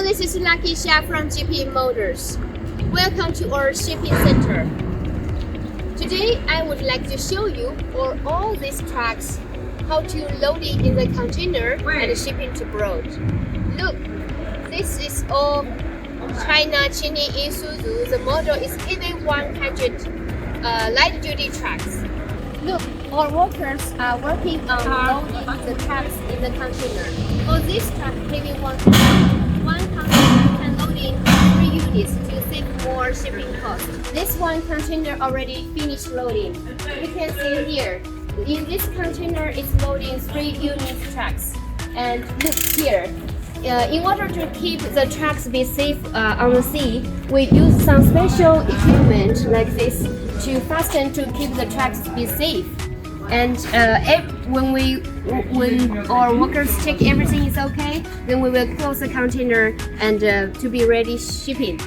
this is Lucky Xia from GP Motors. Welcome to our shipping center. Today, I would like to show you for all these trucks how to load it in the container and shipping to abroad. Look, this is all China Chini Isuzu. The model is KV100 light-duty trucks. Look, our workers are working on loading the trucks in the container. For this truck, KV100, one container can load in 3 units to save more shipping costs. This one container already finished loading. You can see here, in this container it's loading 3 units trucks. And look here, in order to keep the trucks be safe on the sea, we use some special equipment like this to fasten to keep the trucks be safe. And when our workers check everything is okay, then we will close the container and to be ready shipping.